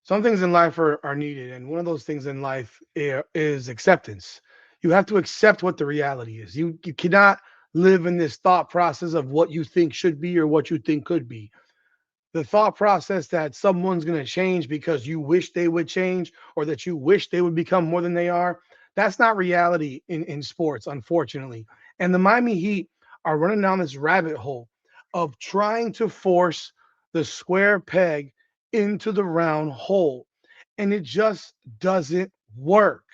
Some things in life are needed, and one of those things in life is acceptance. You have to accept what the reality is. You cannot live in this thought process of what you think should be or what you think could be. The thought process that someone's going to change because you wish they would change or that you wish they would become more than they are, that's not reality in sports, unfortunately. And the Miami Heat are running down this rabbit hole of trying to force the square peg into the round hole. And it just doesn't work.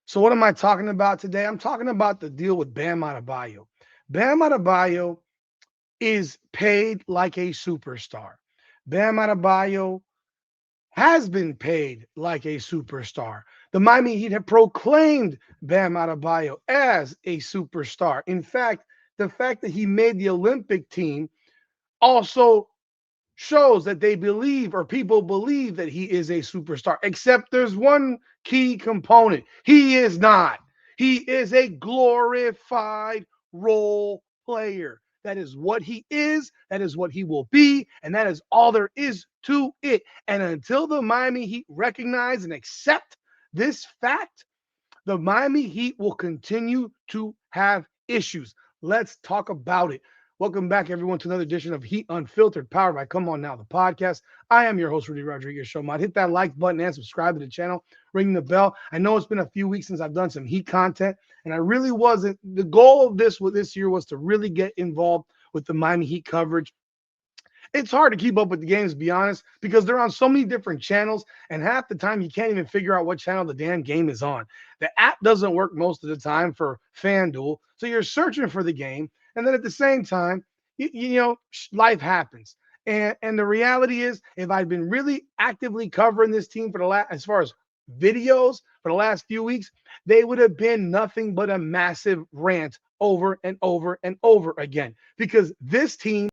So, what am I talking about today? I'm talking about the deal with Bam Adebayo. Bam Adebayo is paid like a superstar. Bam Adebayo has been paid like a superstar. The Miami Heat have proclaimed Bam Adebayo as a superstar. In fact, the fact that he made the Olympic team also shows that they believe or people believe that he is a superstar. Except there's one key component. He is not. He is a glorified role player. That is what he is. That is what he will be. And that is all there is to it. And until the Miami Heat recognize and accept this fact, the Miami Heat will continue to have issues. Let's talk about it. Welcome back, everyone, to another edition of Heat Unfiltered, powered by Come On Now, the podcast. I am your host, Rudy Rodriguez Showmod. Hit that like button and subscribe to the channel. Ring the bell. I know it's been a few weeks since I've done some Heat content, and I really wasn't. The goal of this year was to really get involved with the Miami Heat coverage. It's hard to keep up with the games, to be honest, because they're on so many different channels, and half the time you can't even figure out what channel the damn game is on. The app doesn't work most of the time for FanDuel, so you're searching for the game, and then at the same time, life happens. And the reality is, if I'd been really actively covering this team for the last, as far as videos for the last few weeks, they would have been nothing but a massive rant over and over and over again because this team.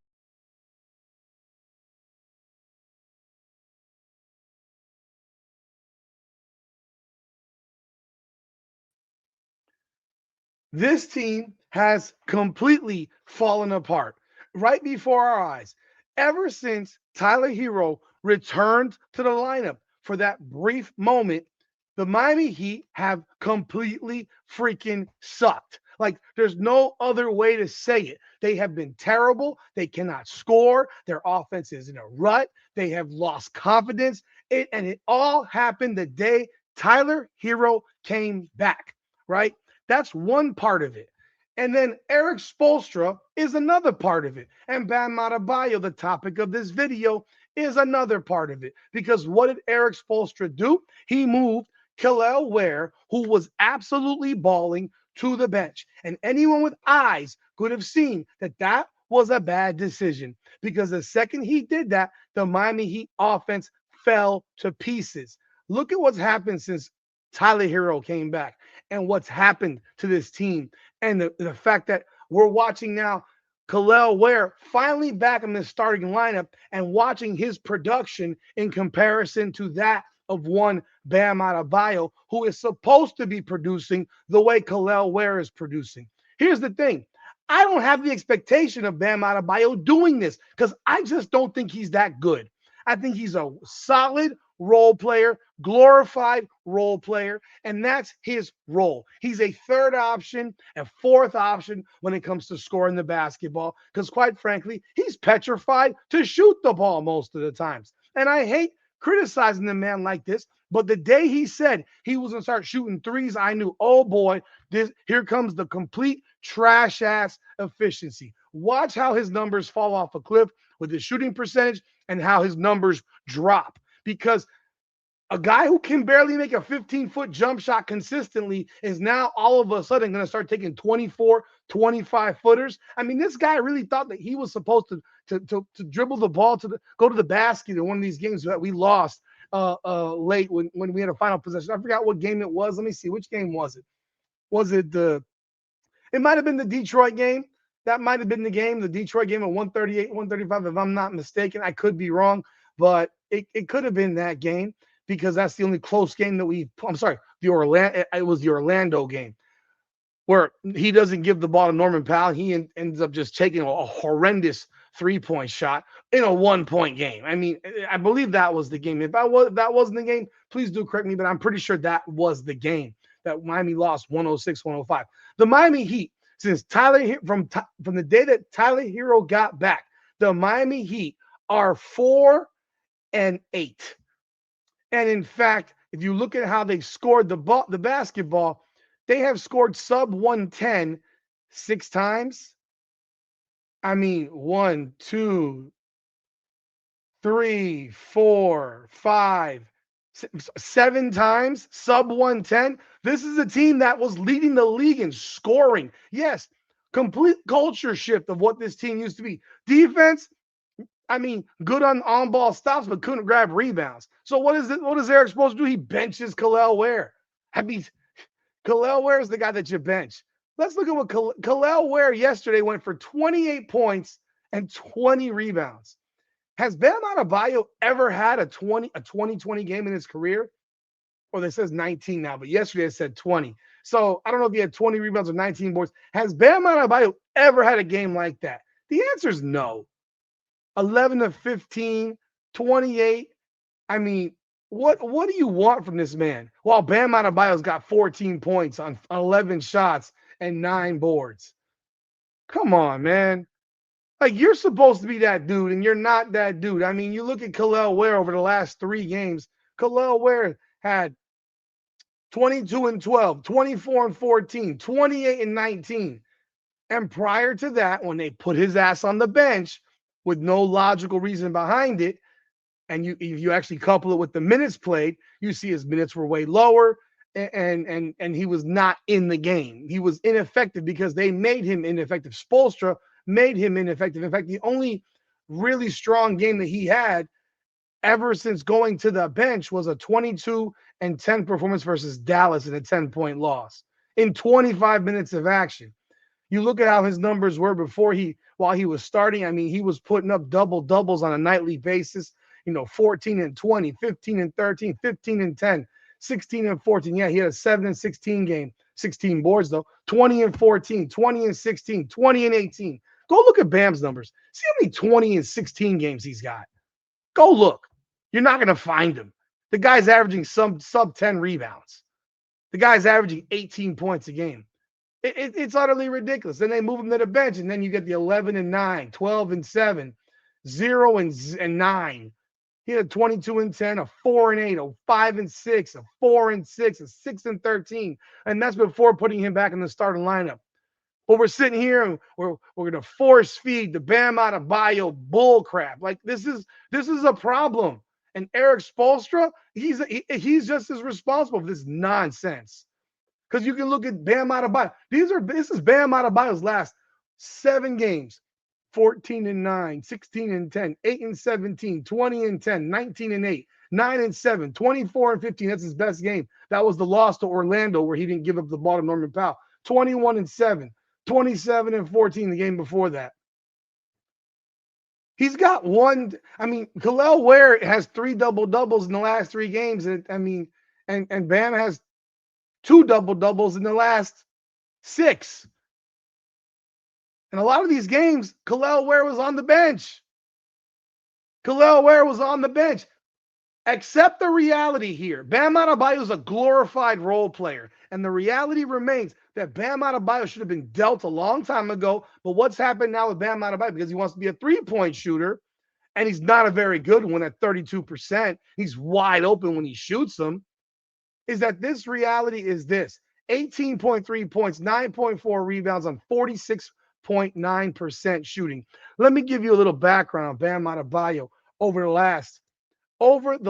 This team has completely fallen apart right before our eyes. Ever since Tyler Hero returned to the lineup for that brief moment, the Miami Heat have completely freaking sucked. Like, there's no other way to say it. They have been terrible. They cannot score. Their offense is in a rut. They have lost confidence. And it all happened the day Tyler Hero came back, right? That's one part of it. And then Eric Spolstra is another part of it. And Bam Adebayo, the topic of this video, is another part of it. Because what did Eric Spolstra do? He moved Kel'el Ware, who was absolutely balling, to the bench. And anyone with eyes could have seen that that was a bad decision. Because the second he did that, the Miami Heat offense fell to pieces. Look at what's happened since Tyler Hero came back and what's happened to this team and the fact that we're watching now Kel'el Ware finally back in the starting lineup and watching his production in comparison to that of one Bam Adebayo, who is supposed to be producing the way Kel'el Ware is producing. Here's the thing. I don't have the expectation of Bam Adebayo doing this because I just don't think he's that good. I think he's a solid role player, glorified role player, and that's his role. He's a third option, a fourth option when it comes to scoring the basketball, because quite frankly, he's petrified to shoot the ball most of the times. And I hate criticizing the man like this, but the day he said he was going to start shooting threes, I knew, oh boy, here comes the complete trash ass efficiency. Watch how his numbers fall off a cliff with his shooting percentage and how his numbers drop because a guy who can barely make a 15-foot jump shot consistently is now all of a sudden going to start taking 24, 25 footers. I mean, this guy really thought that he was supposed to dribble the ball go to the basket in one of these games that we lost late when we had a final possession. I forgot what game it was. Let me see. Which game was it? Was it it might have been the Detroit game. That might have been the game, the Detroit game at 138, 135, if I'm not mistaken. I could be wrong, but it could have been that game because that's the only close game that I'm sorry, it was the Orlando game where he doesn't give the ball to Norman Powell. He ends up just taking a horrendous 3-point shot in a 1-point game. I mean, I believe that was the game. If that wasn't the game, please do correct me, but I'm pretty sure that was the game that Miami lost 106-105. The Miami Heat, since from the day that Tyler Hero got back, the Miami Heat are 4-8. And in fact, if you look at how they scored the basketball, they have scored sub 110 6 times. I mean, 1, 2, 3, 4, 5, 7 times, sub 110. This is a team that was leading the league in scoring. Yes, complete culture shift of what this team used to be. Defense, I mean, good on ball stops, but couldn't grab rebounds. So what is it? What is Eric supposed to do? He benches Khalil Ware. I mean, Khalil Ware is the guy that you bench. Let's look at what Khalil Ware yesterday went for 28 points and 20 rebounds. Has Bam Adebayo ever had a 20-20 game in his career? Well, it says 19 now, but yesterday it said 20. So I don't know if he had 20 rebounds or 19 boards. Has Bam Adebayo ever had a game like that? The answer is no. 11 to 15, 28. I mean, what do you want from this man? Well, Bam Adebayo's got 14 points on 11 shots and 9 boards. Come on, man. Like, you're supposed to be that dude, and you're not that dude. I mean, you look at Khalil Ware over the last 3 games. Khalil Ware had 22 and 12, 24 and 14, 28 and 19. And prior to that, when they put his ass on the bench with no logical reason behind it, and if you actually couple it with the minutes played, you see his minutes were way lower, and he was not in the game. He was ineffective because they made him ineffective. Spoelstra made him ineffective. In fact, the only really strong game that he had ever since going to the bench was a 22 and 10 performance versus Dallas in a 10-point loss in 25 minutes of action. You look at how his numbers were while he was starting. I mean, he was putting up doubles on a nightly basis, 14 and 20, 15 and 13, 15 and 10, 16 and 14. Yeah, he had a 7 and 16 game, 16 boards though, 20 and 14, 20 and 16, 20 and 18. Go look at Bam's numbers. See how many 20 and 16 games he's got. Go look. You're not going to find him. The guy's averaging sub 10 rebounds. The guy's averaging 18 points a game. It's utterly ridiculous. Then they move him to the bench, and then you get the 11 and 9, 12 and 7, 0 and 9. He had a 22 and 10, a 4 and 8, a 5 and 6, a 4 and 6, a 6 and 13. And that's before putting him back in the starting lineup. But we're sitting here and we're going to force feed the Bam Adebayo bull crap. Like, this is a problem. And Eric Spoelstra, he's just as responsible for this nonsense. Because you can look at Bam Adebayo. This is Bam Adebayo's last 7 games. 14 and 9, 16 and 10, 8 and 17, 20 and 10, 19 and 8, 9 and 7, 24 and 15. That's his best game. That was the loss to Orlando where he didn't give up the ball to Norman Powell. 21 and 7, 27 and 14 the game before that. He's got one. I mean, Khalil Ware has 3 double-doubles in the last 3 games. And Bam has 2 double-doubles in the last 6. And a lot of these games, Khalil Ware was on the bench. Khalil Ware was on the bench. Accept the reality here. Bam Adebayo is a glorified role player. And the reality remains that Bam Adebayo should have been dealt a long time ago. But what's happened now with Bam Adebayo? Because he wants to be a 3-point shooter, and he's not a very good one at 32%. He's wide open when he shoots them. Is that this reality is this: 18.3 points, 9.4 rebounds on 46.9% shooting. Let me give you a little background on Bam Adebayo over the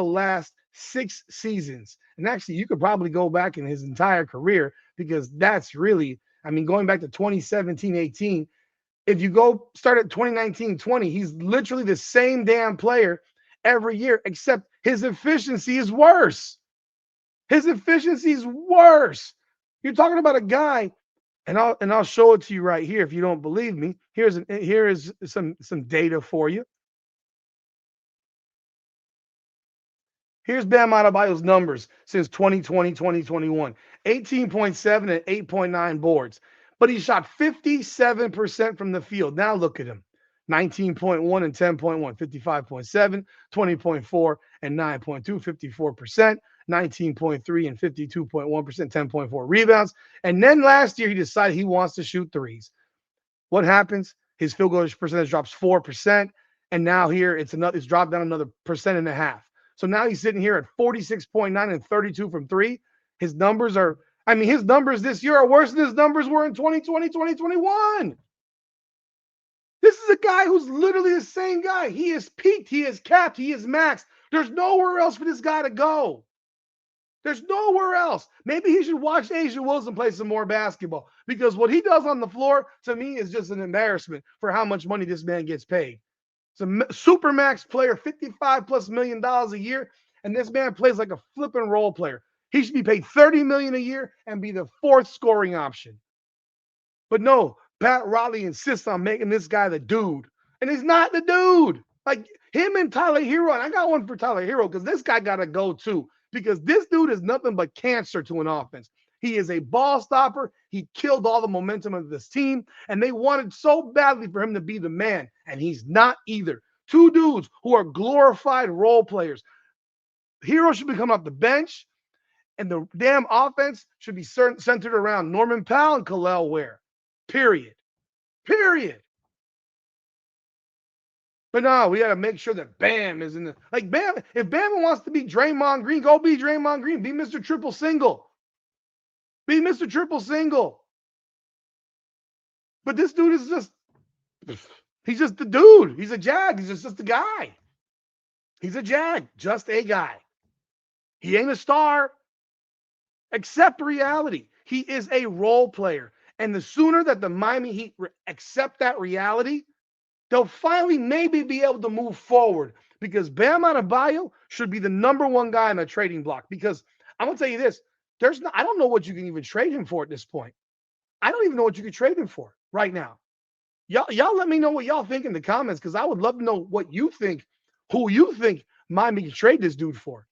last 6 seasons. And actually, you could probably go back in his entire career, because that's really, I mean, going back to 2017-18, if you go start at 2019-20, he's literally the same damn player every year, except his efficiency is worse. His efficiency is worse. You're talking about a guy, and I'll show it to you right here if you don't believe me. Here is some data for you. Here's Bam Adebayo's numbers since 2020, 2021. 18.7 and 8.9 boards. But he shot 57% from the field. Now look at him. 19.1 and 10.1, 55.7, 20.4 and 9.2, 54%, 19.3 and 52.1%, 10.4 rebounds. And then last year, he decided he wants to shoot threes. What happens? His field goal percentage drops 4%. And now here it's dropped down another 1.5%. So now he's sitting here at 46.9 and 32 from three. His numbers this year are worse than his numbers were in 2020, 2021. This is a guy who's literally the same guy. He is peaked, he is capped, he is maxed. There's nowhere else for this guy to go. There's nowhere else. Maybe he should watch Asia Wilson play some more basketball, because what he does on the floor, to me, is just an embarrassment for how much money this man gets paid. It's a super max player, $55+ million a year, and this man plays like a flipping role player. He should be paid $30 million a year and be the fourth scoring option. But no, Pat Riley insists on making this guy the dude, and he's not the dude. Like him and Tyler Hero, and I got one for Tyler Hero because this guy got to go too, because this dude is nothing but cancer to an offense. He is a ball stopper. He killed all the momentum of this team, and they wanted so badly for him to be the man, and he's not either. Two dudes who are glorified role players. Hero should be coming off the bench, and the damn offense should be centered around Norman Powell and Khalil Ware. Period. But no, we got to make sure that Bam is in the, like, Bam. If Bam wants to be Draymond Green, go be Draymond Green. Be Mr. Triple Single. Be Mr. Triple Single. But this dude is just, he's just the dude. He's a Jag. He's just a guy. He's a Jag. Just a guy. He ain't a star. Accept reality. He is a role player. And the sooner that the Miami Heat accept that reality, they'll finally maybe be able to move forward, because Bam Adebayo should be the number one guy on the trading block. Because I'm going to tell you this, I don't know what you can even trade him for at this point. I don't even know what you can trade him for right now. Y'all let me know what y'all think in the comments, because I would love to know what you think, who you think Miami can trade this dude for.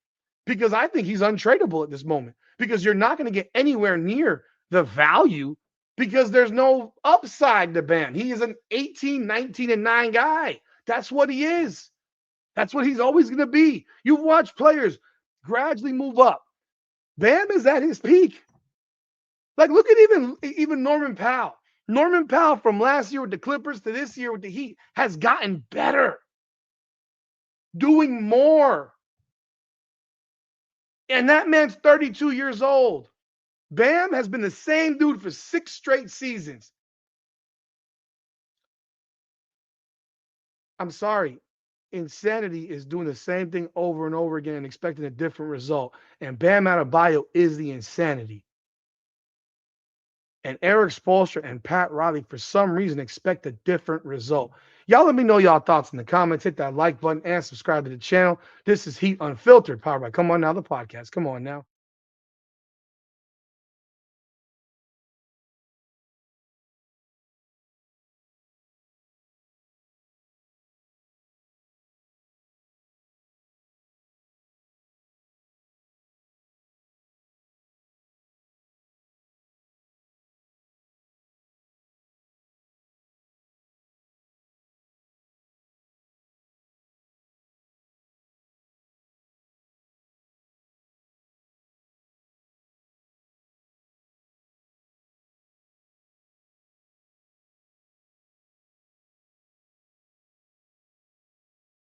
Because I think he's untradeable at this moment, because you're not going to get anywhere near the value, because there's no upside to Bam. He is an 18, 19, and 9 guy. That's what he is. That's what he's always going to be. You've watched players gradually move up. Bam is at his peak. Like, look at even Norman Powell. Norman Powell from last year with the Clippers to this year with the Heat has gotten better, doing more. And that man's 32 years old. Bam has been the same dude for 6 straight seasons. I'm sorry. Insanity is doing the same thing over and over again and expecting a different result. And Bam Adebayo is the insanity. And Eric Spoelstra and Pat Riley, for some reason, expect a different result. Y'all let me know y'all thoughts in the comments. Hit that like button and subscribe to the channel. This is Heat Unfiltered, powered by Come On Now, the podcast. Come on now.